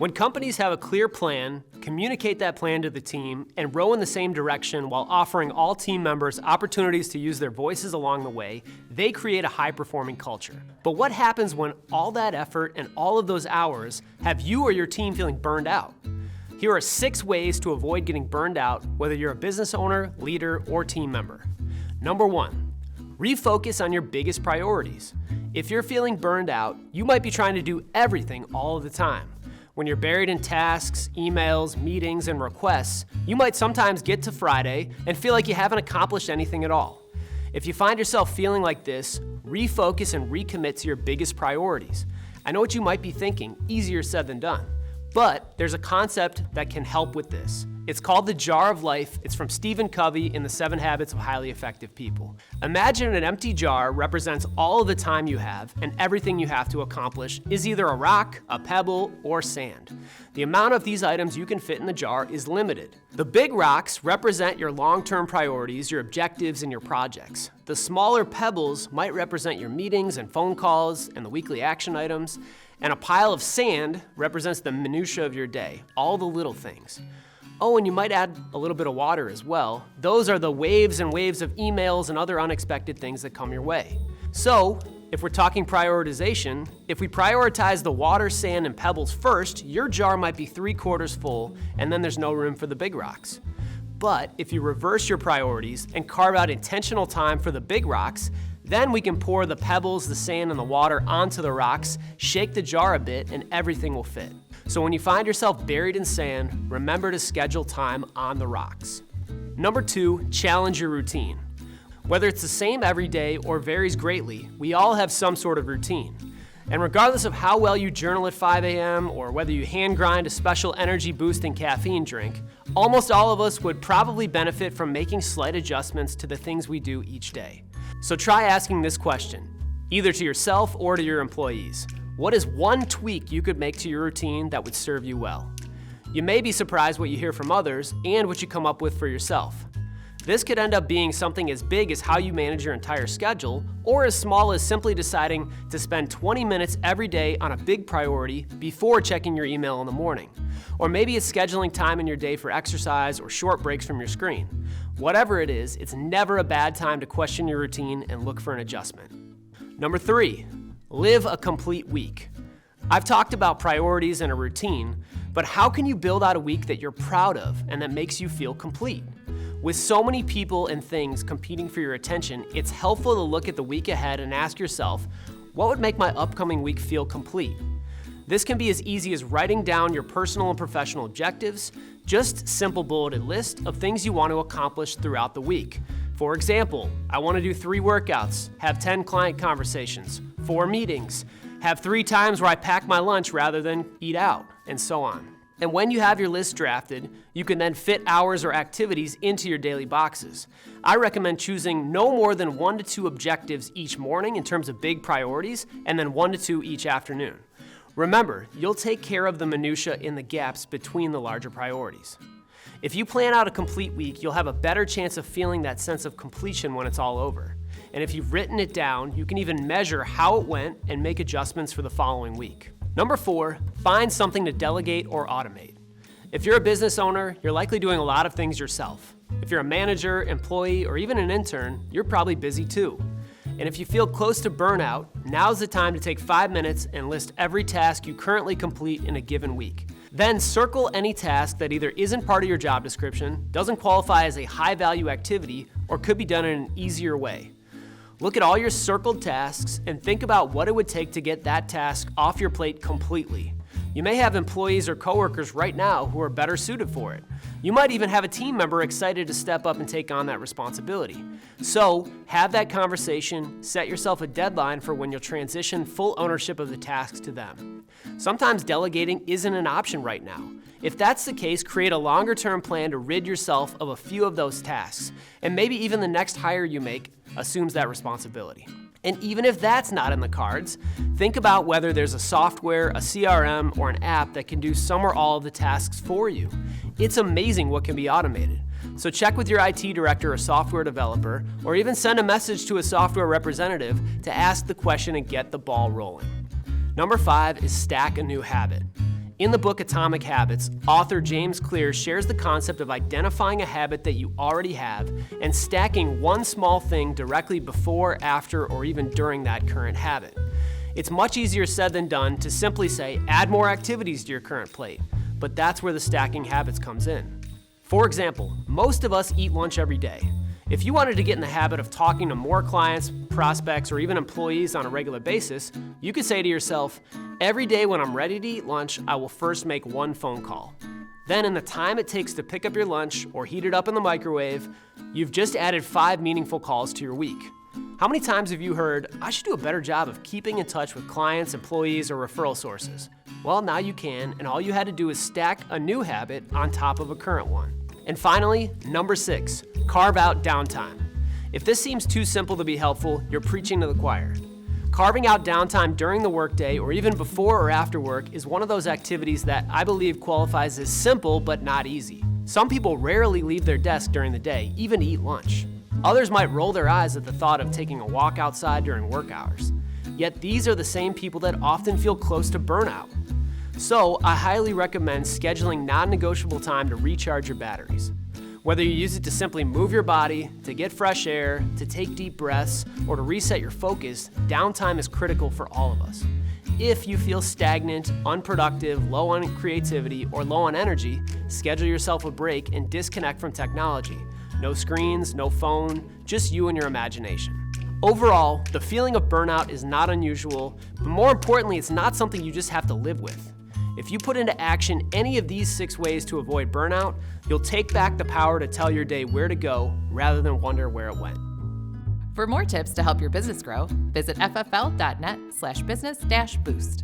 When companies have a clear plan, communicate that plan to the team, and row in the same direction while offering all team members opportunities to use their voices along the way, they create a high-performing culture. But what happens when all that effort and all of those hours have you or your team feeling burned out? Here are 6 ways to avoid getting burned out, whether you're a business owner, leader, or team member. Number 1, refocus on your biggest priorities. If you're feeling burned out, you might be trying to do everything all of the time. When you're buried in tasks, emails, meetings, and requests, you might sometimes get to Friday and feel like you haven't accomplished anything at all. If you find yourself feeling like this, refocus and recommit to your biggest priorities. I know what you might be thinking, easier said than done. But there's a concept that can help with this. It's called the jar of life. It's from Stephen Covey in the 7 Habits of Highly Effective People. Imagine an empty jar represents all of the time you have, and everything you have to accomplish is either a rock, a pebble, or sand. The amount of these items you can fit in the jar is limited. The big rocks represent your long-term priorities, your objectives, and your projects. The smaller pebbles might represent your meetings and phone calls and the weekly action items. And a pile of sand represents the minutia of your day, all the little things. Oh, and you might add a little bit of water as well. Those are the waves and waves of emails and other unexpected things that come your way. So, if we're talking prioritization, if we prioritize the water, sand, and pebbles first, your jar might be 3/4 full, and then there's no room for the big rocks. But if you reverse your priorities and carve out intentional time for the big rocks, then we can pour the pebbles, the sand, and the water onto the rocks, shake the jar a bit, and everything will fit. So when you find yourself buried in sand, remember to schedule time on the rocks. Number 2, challenge your routine. Whether it's the same every day or varies greatly, we all have some sort of routine. And regardless of how well you journal at 5 a.m. or whether you hand grind a special energy boosting caffeine drink, almost all of us would probably benefit from making slight adjustments to the things we do each day. So try asking this question, either to yourself or to your employees. What is one tweak you could make to your routine that would serve you well? You may be surprised what you hear from others and what you come up with for yourself. This could end up being something as big as how you manage your entire schedule, or as small as simply deciding to spend 20 minutes every day on a big priority before checking your email in the morning. Or maybe it's scheduling time in your day for exercise or short breaks from your screen. Whatever it is, it's never a bad time to question your routine and look for an adjustment. Number 3, live a complete week. I've talked about priorities and a routine, but how can you build out a week that you're proud of and that makes you feel complete? With so many people and things competing for your attention, it's helpful to look at the week ahead and ask yourself, what would make my upcoming week feel complete? This can be as easy as writing down your personal and professional objectives, just simple bulleted list of things you want to accomplish throughout the week. For example, I want to do 3 workouts, have 10 client conversations, 4 meetings, have 3 times where I pack my lunch rather than eat out, and so on. And when you have your list drafted, you can then fit hours or activities into your daily boxes. I recommend choosing no more than 1 to 2 objectives each morning in terms of big priorities, and then 1 to 2 each afternoon. Remember, you'll take care of the minutia in the gaps between the larger priorities. If you plan out a complete week, you'll have a better chance of feeling that sense of completion when it's all over. And if you've written it down, you can even measure how it went and make adjustments for the following week. Number 4, find something to delegate or automate. If you're a business owner, you're likely doing a lot of things yourself. If you're a manager, employee, or even an intern, you're probably busy too. And if you feel close to burnout, now's the time to take 5 minutes and list every task you currently complete in a given week. Then circle any task that either isn't part of your job description, doesn't qualify as a high-value activity, or could be done in an easier way. Look at all your circled tasks and think about what it would take to get that task off your plate completely. You may have employees or coworkers right now who are better suited for it. You might even have a team member excited to step up and take on that responsibility. So, have that conversation, set yourself a deadline for when you'll transition full ownership of the tasks to them. Sometimes delegating isn't an option right now. If that's the case, create a longer-term plan to rid yourself of a few of those tasks, and maybe even the next hire you make assumes that responsibility. And even if that's not in the cards, think about whether there's a software, a CRM, or an app that can do some or all of the tasks for you. It's amazing what can be automated. So check with your IT director or software developer, or even send a message to a software representative to ask the question and get the ball rolling. Number 5 is stack a new habit. In the book Atomic Habits, author James Clear shares the concept of identifying a habit that you already have and stacking one small thing directly before, after, or even during that current habit. It's much easier said than done to simply say, add more activities to your current plate, but that's where the stacking habits comes in. For example, most of us eat lunch every day. If you wanted to get in the habit of talking to more clients, prospects, or even employees on a regular basis, you could say to yourself, every day when I'm ready to eat lunch, I will first make one phone call. Then in the time it takes to pick up your lunch or heat it up in the microwave, you've just added 5 meaningful calls to your week. How many times have you heard, I should do a better job of keeping in touch with clients, employees, or referral sources? Well, now you can, and all you had to do is stack a new habit on top of a current one. And finally, number 6, carve out downtime. If this seems too simple to be helpful, you're preaching to the choir. Carving out downtime during the workday or even before or after work is one of those activities that I believe qualifies as simple but not easy. Some people rarely leave their desk during the day, even to eat lunch. Others might roll their eyes at the thought of taking a walk outside during work hours. Yet these are the same people that often feel close to burnout. So I highly recommend scheduling non-negotiable time to recharge your batteries. Whether you use it to simply move your body, to get fresh air, to take deep breaths, or to reset your focus, downtime is critical for all of us. If you feel stagnant, unproductive, low on creativity, or low on energy, schedule yourself a break and disconnect from technology. No screens, no phone, just you and your imagination. Overall, the feeling of burnout is not unusual, but more importantly, it's not something you just have to live with. If you put into action any of these 6 ways to avoid burnout, you'll take back the power to tell your day where to go rather than wonder where it went. For more tips to help your business grow, visit ffl.net/business-boost.